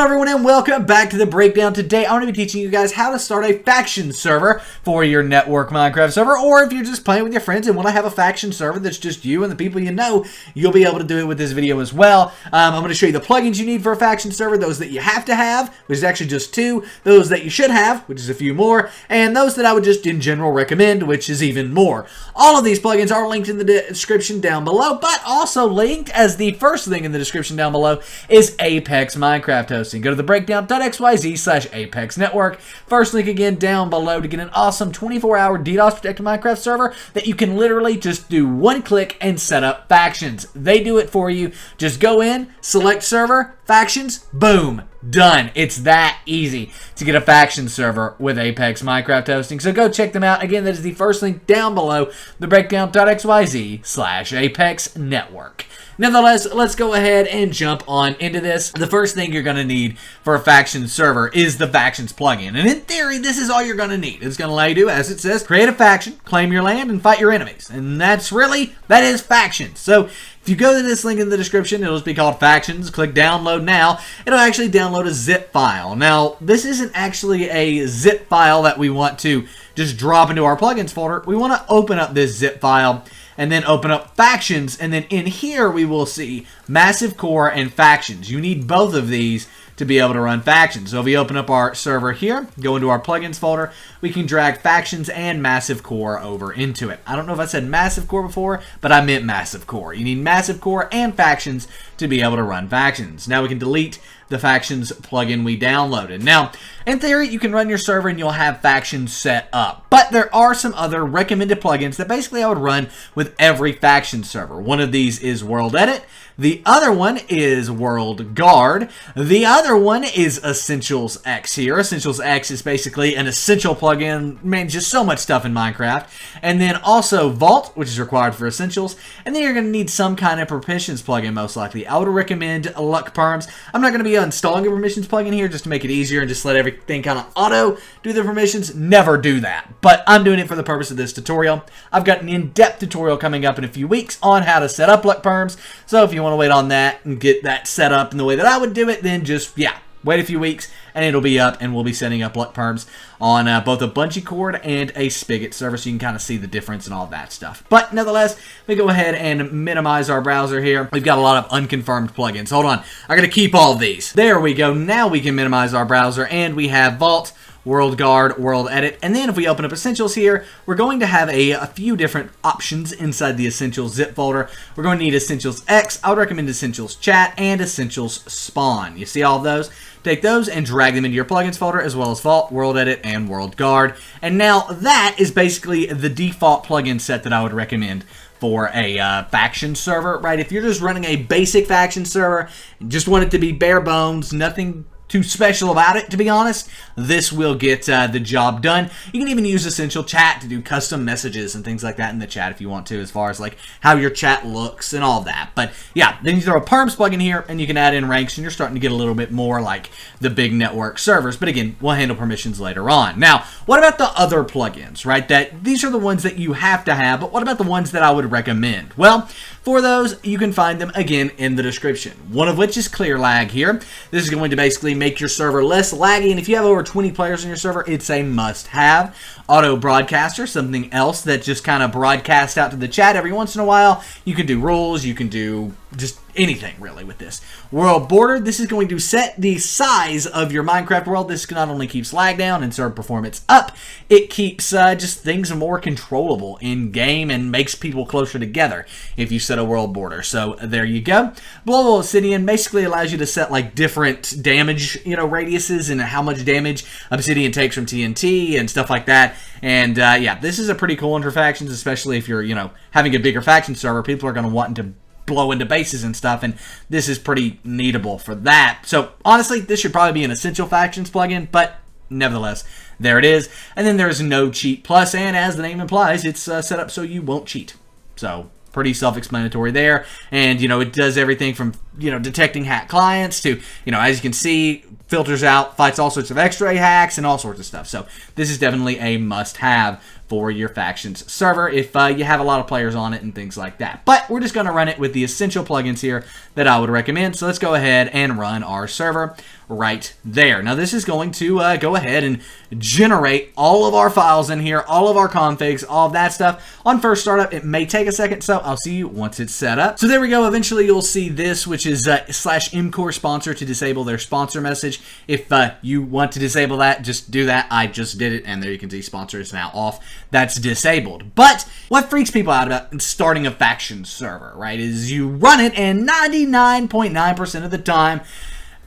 everyone, and welcome back to the breakdown. Today I'm going to be teaching you guys how to start a faction server for your network Minecraft server, or if you're just playing with your friends and want to have a faction server that's just you and the people you know, you'll be able to do it with this video as well. I'm going to show you the plugins you need for a faction server, those that you have to have, which is actually just 2, those that you should have, which is a few more, and those that I would just in general recommend, which is even more. All of these plugins are linked in the description down below, but also linked as the first thing in the description down below is Apex Minecraft hosting. Go to thebreakdown.xyz/Apex Network. First link again down below to get an awesome 24-hour DDoS protected Minecraft server that you can literally just do one click and set up factions. They do it for you. Just go in, select server, factions, boom, done. It's that easy to get a faction server with Apex Minecraft hosting. So go check them out. Again, that is the first link down below, thebreakdown.xyz/Apex Network. Nevertheless, let's go ahead and jump on into this. The first thing you're going to need for a faction server is the factions plugin. And in theory, this is all you're going to need. It's going to allow you to, as it says, create a faction, claim your land, and fight your enemies. And that is factions. So if you go to this link in the description, it'll just be called Factions. Click download now. It'll actually download a zip file. Now, this isn't actually a zip file that we want to just drop into our plugins folder. We want to open up this zip file and then open up factions, and then in here we will see Massive Core and Factions. You need both of these to be able to run factions. So if we open up our server here, go into our plugins folder, we can drag Factions and Massive Core over into it. I don't know if I said Massive Core before, but I meant Massive Core. You need Massive Core and Factions to be able to run factions. Now we can delete the Factions plugin we downloaded. Now, in theory, you can run your server and you'll have factions set up. But there are some other recommended plugins that basically I would run with every faction server. One of these is World Edit. The other one is World Guard. The other one is Essentials X here. Essentials X is basically an essential plugin. Man, just so much stuff in Minecraft. And then also Vault, which is required for Essentials. And then you're going to need some kind of permissions plugin, most likely. I would recommend Luck Perms. I'm not going to be installing a permissions plugin here just to make it easier and just let everything kind of auto do the permissions. Never do that. But I'm doing it for the purpose of this tutorial. I've got an in-depth tutorial coming up in a few weeks on how to set up Luck Perms. So if you want to wait on that and get that set up in the way that I would do it, then just, wait a few weeks and it'll be up, and we'll be setting up Luck Perms on both a bungee cord and a spigot server, so you can kind of see the difference and all that stuff. But nevertheless, we go ahead and minimize our browser here. We've got a lot of unconfirmed plugins. Hold on, I gotta keep all of these. There we go. Now we can minimize our browser, and we have Vault, World Guard, World Edit, and then if we open up Essentials here, we're going to have a few different options inside the Essentials zip folder. We're going to need Essentials X. I would recommend Essentials Chat and Essentials Spawn. You see all of those? Take those and drag them into your plugins folder, as well as Vault, World Edit, and World Guard. And now that is basically the default plugin set that I would recommend for a faction server, right? If you're just running a basic faction server, just want it to be bare bones, nothing too special about it, to be honest, this will get the job done. You can even use Essential Chat to do custom messages and things like that in the chat if you want to, as far as like how your chat looks and all that. But yeah, then you throw a Perms plugin here and you can add in ranks, and you're starting to get a little bit more like the big network servers. But again, we'll handle permissions later on. Now, what about the other plugins, right? These are the ones that you have to have, but what about the ones that I would recommend? Well, for those, you can find them again in the description. One of which is ClearLag here. This is going to basically make your server less laggy, and if you have over 20 players in your server, it's a must-have. Auto Broadcaster, something else that just kind of broadcasts out to the chat every once in a while. You can do rules, you can do just anything really with this. World Border, this is going to set the size of your Minecraft world. This not only keeps lag down and server performance up, it keeps just things more controllable in game and makes people closer together if you set a world border. So there you go. Global Obsidian basically allows you to set like different damage, radiuses and how much damage Obsidian takes from TNT and stuff like that. And yeah, this is a pretty cool one for factions, especially if you're, having a bigger faction server. People are going to want to blow into bases and stuff, and this is pretty neatable for that. So honestly, this should probably be an essential factions plugin, but nevertheless, there it is. And then there's No Cheat Plus, and as the name implies, it's set up so you won't cheat. So pretty self-explanatory there. And it does everything from detecting hack clients to as you can see, filters out, fights all sorts of X-ray hacks and all sorts of stuff. So this is definitely a must-have for your factions server if you have a lot of players on it and things like that. But we're just going to run it with the essential plugins here that I would recommend. So let's go ahead and run our server right there. Now this is going to go ahead and generate all of our files in here, all of our configs, all of that stuff. On first startup, it may take a second, so I'll see you once it's set up. So there we go. Eventually you'll see this, which is /mcore sponsor to disable their sponsor message. If you want to disable that, just do that. I just did it, and there you can see sponsor is now off. That's disabled. But what freaks people out about starting a faction server, right, is you run it, and 99.9% of the time,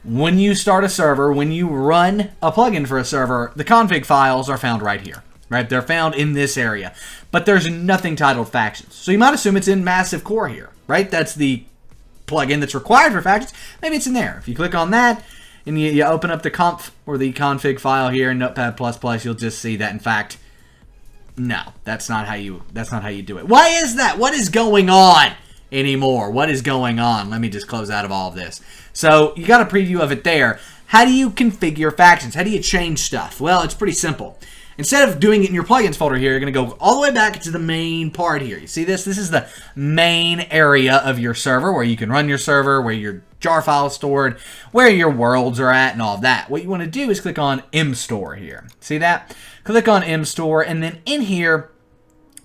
when you start a server, when you run a plugin for a server, the config files are found right here, right? They're found in this area, but there's nothing titled factions. So you might assume it's in Massive Core here, right? That's the plugin that's required for factions. Maybe it's in there. If you click on that and you open up the conf or the config file here in Notepad++, you'll just see that, in fact, no, that's not how you do it. Why is that? What is going on anymore? What is going on? Let me just close out of all of this. So you got a preview of it there. How do you configure factions? How do you change stuff? Well, it's pretty simple. Instead of doing it in your plugins folder here, you're going to go all the way back to the main part here. You see this? This is the main area of your server where you can run your server, where your jar file is stored, where your worlds are at, and all of that. What you want to do is click on mstore here. See that? Click on mstore, and then in here,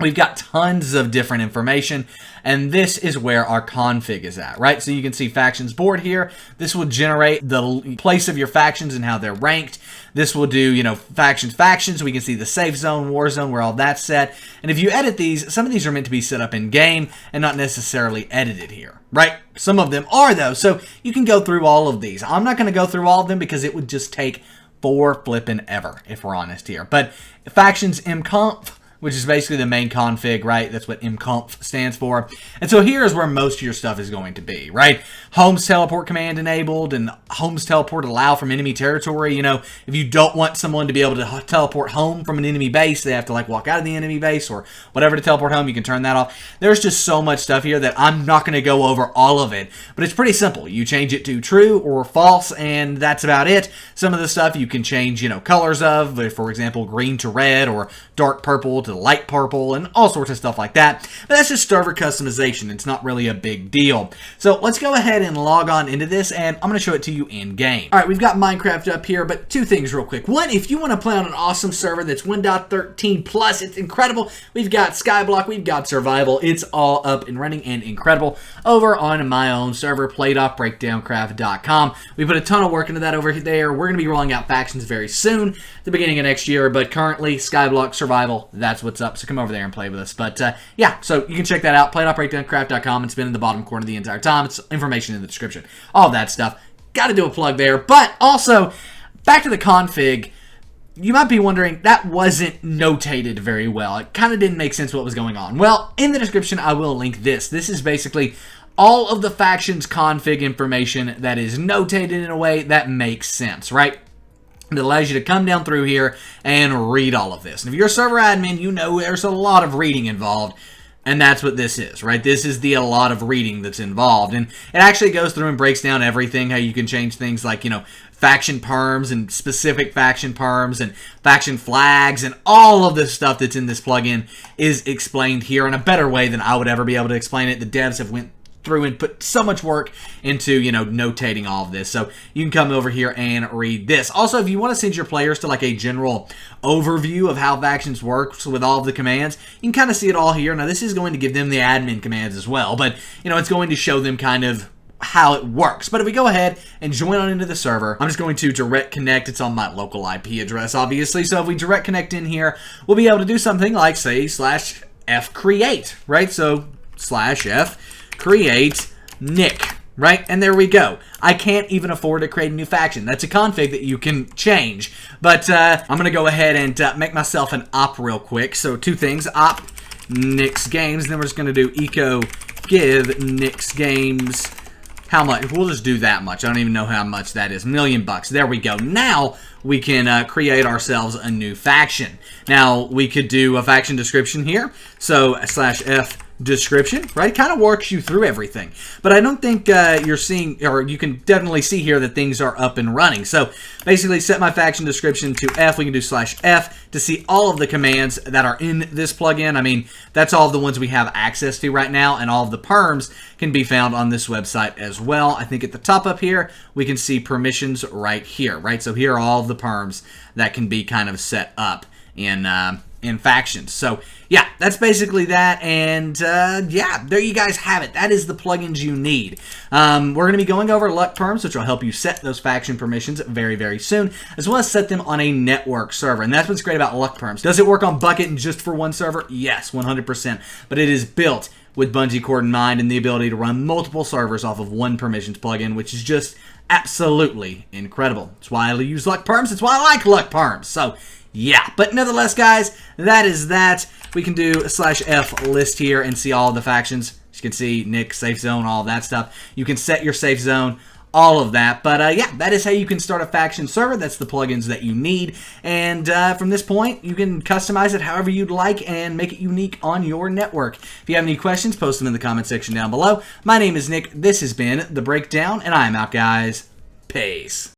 we've got tons of different information, and this is where our config is at, right? So you can see factions board here. This will generate the place of your factions and how they're ranked. This will do, you know, factions. We can see the safe zone, war zone, where all that's set. And if you edit these, some of these are meant to be set up in game and not necessarily edited here, right? Some of them are, though, so you can go through all of these. I'm not going to go through all of them because it would just take for flipping ever, if we're honest here. But factions mconf, which is basically the main config, right? That's what mconf stands for. And so here is where most of your stuff is going to be, right? Homes teleport command enabled, and homes teleport allow from enemy territory. You know, if you don't want someone to be able to teleport home from an enemy base, they have to like walk out of the enemy base or whatever to teleport home, you can turn that off. There's just so much stuff here that I'm not going to go over all of it, but it's pretty simple. You change it to true or false, and that's about it. Some of the stuff you can change, you know, colors of, for example, green to red or dark purple to light purple and all sorts of stuff like that. But that's just server customization. It's not really a big deal. So let's go ahead and log on into this, and I'm going to show it to you in game. All right, we've got Minecraft up here, but two things real quick. One, if you want to play on an awesome server that's 1.13 plus, it's incredible. We've got Skyblock, we've got Survival. It's all up and running and incredible over on my own server, play.breakdowncraft.com. We put a ton of work into that over there. We're going to be rolling out factions very soon, the beginning of next year, but currently Skyblock, Survival, that's what's up. So come over there and play with us. But yeah, so you can check that out, play.breakdowncraft.com. It's been in the bottom corner the entire time. It's information in the description. All that stuff. Got to do a plug there. But also, back to the config, you might be wondering, that wasn't notated very well. It kind of didn't make sense what was going on. Well, in the description, I will link this. This is basically all of the factions config information that is notated in a way that makes sense, right? It allows you to come down through here and read all of this. And if you're a server admin, you know there's a lot of reading involved. And that's what this is, right? This is a lot of reading that's involved. And it actually goes through and breaks down everything, how you can change things like, you know, faction perms and specific faction perms and faction flags, and all of this stuff that's in this plugin is explained here in a better way than I would ever be able to explain it. The devs have went through and put so much work into, you know, notating all of this. So you can come over here and read this. Also, if you want to send your players to like a general overview of how factions works with all of the commands, you can kind of see it all here. Now, this is going to give them the admin commands as well, but, you know, it's going to show them kind of how it works. But if we go ahead and join on into the server, I'm just going to direct connect. It's on my local IP address, obviously. So if we direct connect in here, we'll be able to do something like, say, /f_create, right? So /f_create Nick, right? And there we go. I can't even afford to create a new faction. That's a config that you can change. But I'm going to go ahead and make myself an op real quick. So two things, op Nick's Games. Then we're just going to do echo give Nick's Games. How much? We'll just do that much. I don't even know how much that is. $1 million. There we go. Now we can create ourselves a new faction. Now we could do a faction description here. So /f description, right? It kind of walks you through everything. But I don't think you're seeing, or you can definitely see here that things are up and running. So basically set my faction description to F. We can do /F to see all of the commands that are in this plugin. I mean, that's all of the ones we have access to right now, and all of the perms can be found on this website as well. I think at the top up here, we can see permissions right here, right? So here are all of the perms that can be kind of set up in factions. So yeah, that's basically that, and yeah, there you guys have it. That is the plugins you need. We're going to be going over Luck Perms, which will help you set those faction permissions very, very soon, as well as set them on a network server. And that's what's great about Luck Perms. Does it work on Bukkit and just for one server? Yes, 100%. But it is built with Bungee Cord in mind and the ability to run multiple servers off of one permissions plugin, which is just absolutely incredible. That's why I use Luck Perms. That's why I like Luck Perms. So yeah, but nevertheless, guys, that is that. We can do /F list here and see all of the factions. As you can see, Nick, safe zone, all of that stuff. You can set your safe zone, all of that. But yeah, that is how you can start a faction server. That's the plugins that you need. And from this point, you can customize it however you'd like and make it unique on your network. If you have any questions, post them in the comment section down below. My name is Nick. This has been The Breakdown, and I'm out, guys. Peace.